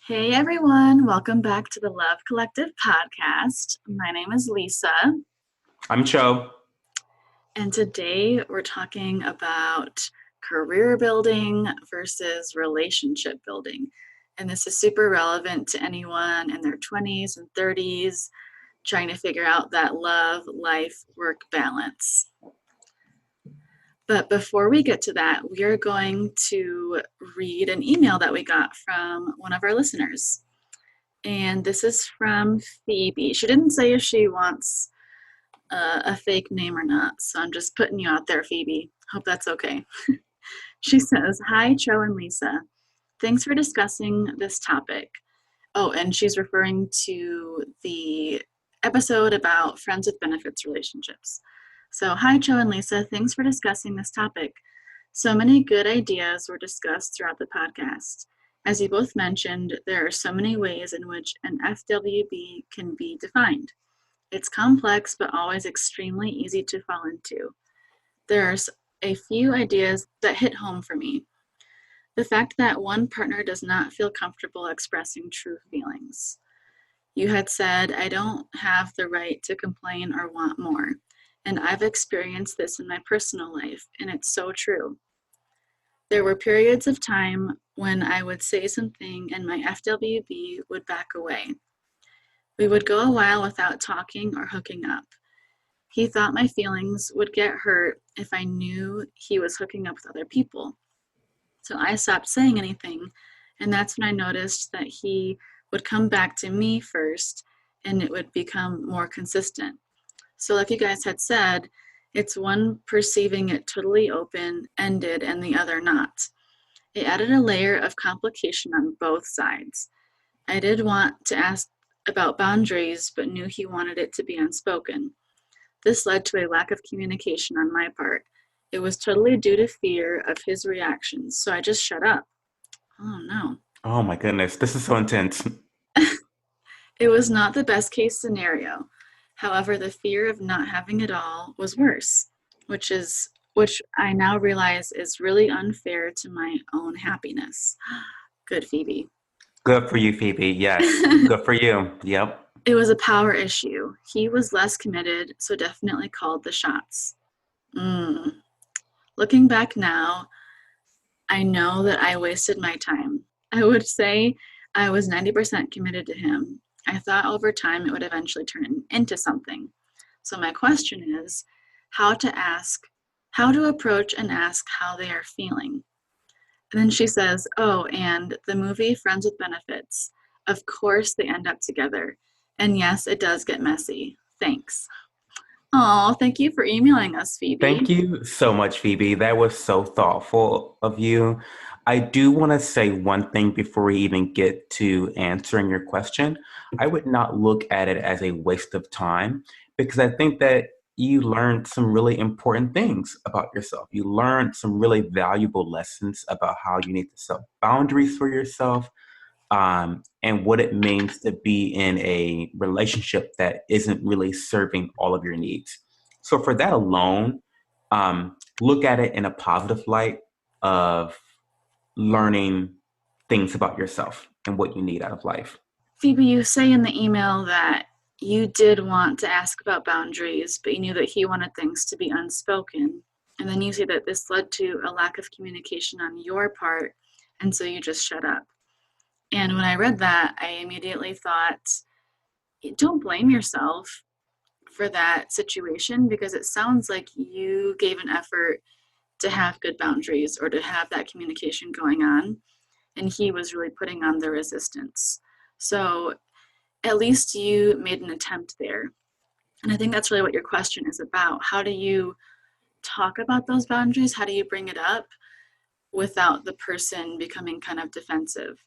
Hey everyone, welcome back to the Love Collective podcast. My name is Lisa, I'm Cho. and today we're talking about career building versus relationship building. And this is super relevant to anyone in their 20s and 30s trying to figure out that love, life, work balance. But before we get to that, we are going to read an email that we got from one of our listeners. And this is from Phoebe. She didn't say if she wants a fake name or not, so I'm just putting you out there, Phoebe. Hope that's okay. She says, "Hi, Cho and Lisa. Thanks for discussing this topic." Oh, and she's referring to the episode about friends with benefits relationships. So, hi, Cho and Lisa. Thanks for discussing this topic. So many good ideas were discussed throughout the podcast. As you both mentioned, there are so many ways in which an FWB can be defined. It's complex, but always extremely easy to fall into. There's a few ideas that hit home for me. The fact that one partner does not feel comfortable expressing true feelings. You had said, "I don't have the right to complain or want more." And I've experienced this in my personal life, and it's so true. There were periods of time when I would say something and my FWB would back away. We would go a while without talking or hooking up. He thought my feelings would get hurt if I knew he was hooking up with other people. So I stopped saying anything, and that's when I noticed that he would come back to me first and it would become more consistent. So, like you guys had said, it's one perceiving it totally open ended and the other not. It added a layer of complication on both sides. I did want to ask about boundaries, but knew he wanted it to be unspoken. This led to a lack of communication on my part. It was totally due to fear of his reactions, so I just shut up. Oh no. Oh my goodness, this is so intense. It was not the best case scenario. However, the fear of not having it all was worse, which I now realize is really unfair to my own happiness. Good, Phoebe. Good for you, Phoebe. Yes, good for you. Yep. It was a power issue. He was less committed, so definitely called the shots. Mm. Looking back now, I know that I wasted my time. I would say I was 90% committed to him. I thought over time it would eventually turn into something. So my question is how to ask, how to approach and ask how they are feeling. And then she says, "Oh, and the movie Friends with Benefits. Of course they end up together. And yes, it does get messy. Thanks." Oh, thank you for emailing us, Thank Phoebe. you so much, Phoebe. That was so thoughtful of you. I do want to say one thing before we even get to answering your question. I would not look at it as a waste of time because I think that you learned some really important things about yourself. You learned some really valuable lessons about how you need to set boundaries for yourself, and what it means to be in a relationship that isn't really serving all of your needs. So, for that alone, look at it in a positive light of learning things about yourself and what you need out of life. Phoebe, you say in the email that you did want to ask about boundaries, but you knew that he wanted things to be unspoken. And then you say that this led to a lack of communication on your part, and so you just shut up. And when I read that, I immediately thought, don't blame yourself for that situation because it sounds like you gave an effort to have good boundaries or to have that communication going on, and he was really putting on the resistance. So at least you made an attempt there. And I think that's really what your question is about. How do you talk about those boundaries? How do you bring it up without the person becoming kind of defensive?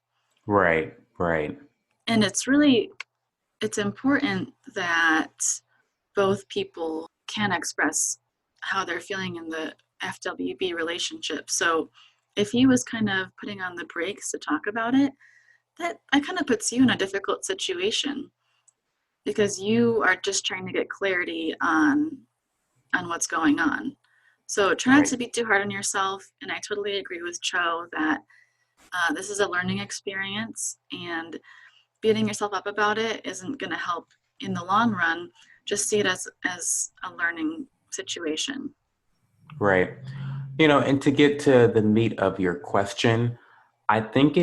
Right, right, And it's important that both people can express how they're feeling in the FWB relationship. So if he was kind of putting on the brakes to talk about it, that kind of puts you in a difficult situation because you are just trying to get clarity on what's going on. So try not right. to be too hard on yourself. And I totally agree with Cho that This is a learning experience, and beating yourself up about it isn't going to help in the long run. Just see it as a learning situation. Right. And to get to the meat of your question, I think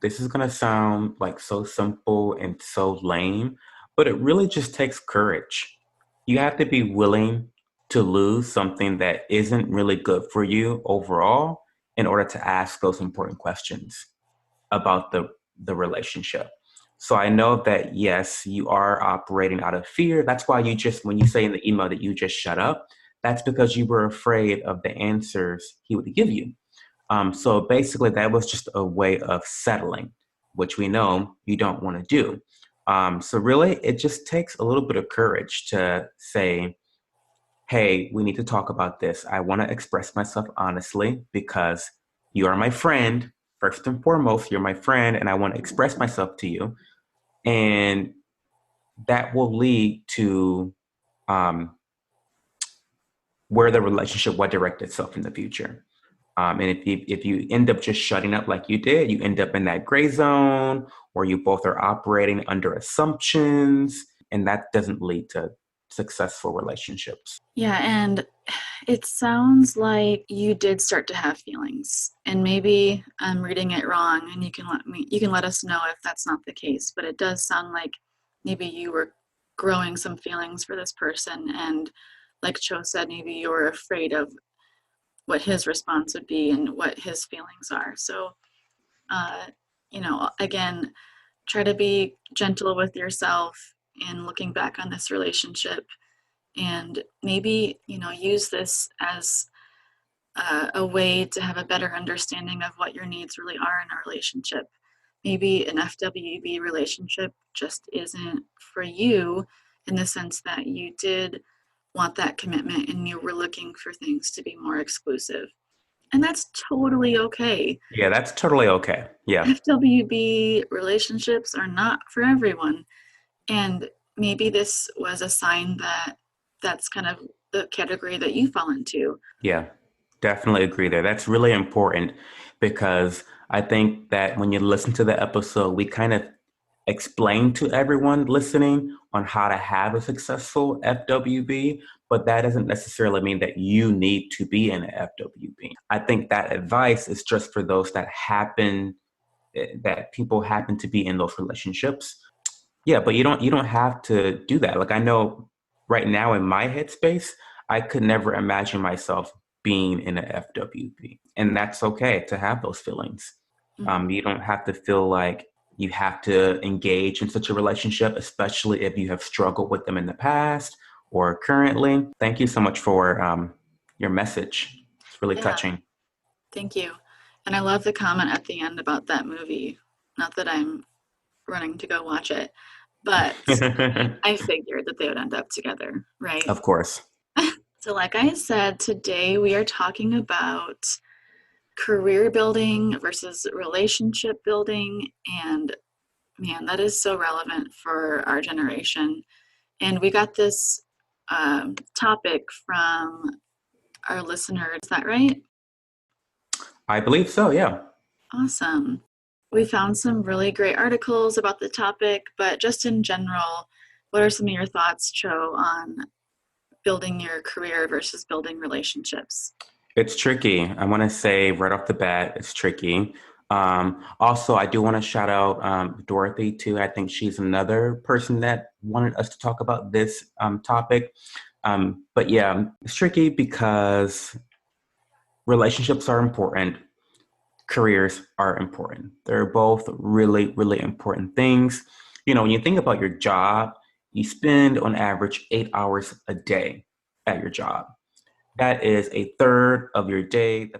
this is going to sound like so simple and so lame, but it really just takes courage. You have to be willing to lose something that isn't really good for you overall in order to ask those important questions about the relationship. So I know that yes, you are operating out of fear. That's why when you say in the email that you just shut up, that's because you were afraid of the answers he would give you. So basically, that was just a way of settling, which we know you don't want to do. So really, it just takes a little bit of courage to say, hey, we need to talk about this. I want to express myself honestly because you are my friend. First and foremost, you're my friend, and I want to express myself to you. And that will lead to um, where the relationship will direct itself in the future. And if you end up just shutting up like you did, you end up in that gray zone where you both are operating under assumptions, and that doesn't lead to successful relationships. Yeah, and it sounds like you did start to have feelings, and maybe I'm reading it wrong, and you can let us know if that's not the case. But it does sound like maybe you were growing some feelings for this person, and like Cho said, maybe you were afraid of what his response would be and what his feelings are. So, uh, again, try to be gentle with yourself in looking back on this relationship, and maybe use this as a way to have a better understanding of what your needs really are in a relationship. Maybe an FWB relationship just isn't for you, in the sense that you did want that commitment and you were looking for things to be more exclusive. And that's totally okay. Yeah, that's totally okay. Yeah. FWB relationships are not for everyone. And maybe this was a sign that that's kind of the category that you fall into. Yeah, definitely agree there. That's really important because I think that when you listen to the episode, we kind of explain to everyone listening on how to have a successful FWB, but that doesn't necessarily mean that you need to be in an FWB. I think that advice is just for those that people happen to be in those relationships. Yeah, but you don't have to do that. Like I know right now in my headspace, I could never imagine myself being in an FWB. And that's okay to have those feelings. Mhm. You don't have to feel like you have to engage in such a relationship, especially if you have struggled with them in the past or currently. Thank you so much for your message. It's really Yeah, touching. thank you. And I love the comment at the end about that movie. Not that I'm running to go watch it, but I figured that they would end up together, right? Of course. So, like I said, today we are talking about career building versus relationship building. And man, that is so relevant for our generation. And we got this topic from our listener. Is that right? I believe so, yeah. Awesome. We found some really great articles about the topic, but just in general, what are some of your thoughts, Cho, on building your career versus building relationships? It's tricky. I want to say right off the bat, it's tricky. Also, I do want to shout out Dorothy too. I think she's another person that wanted us to talk about this topic. But yeah, it's tricky because relationships are important, careers are important. They're both really, really important things. When you think about your job, you spend on average 8 hours a day at your job. That is a third of your day.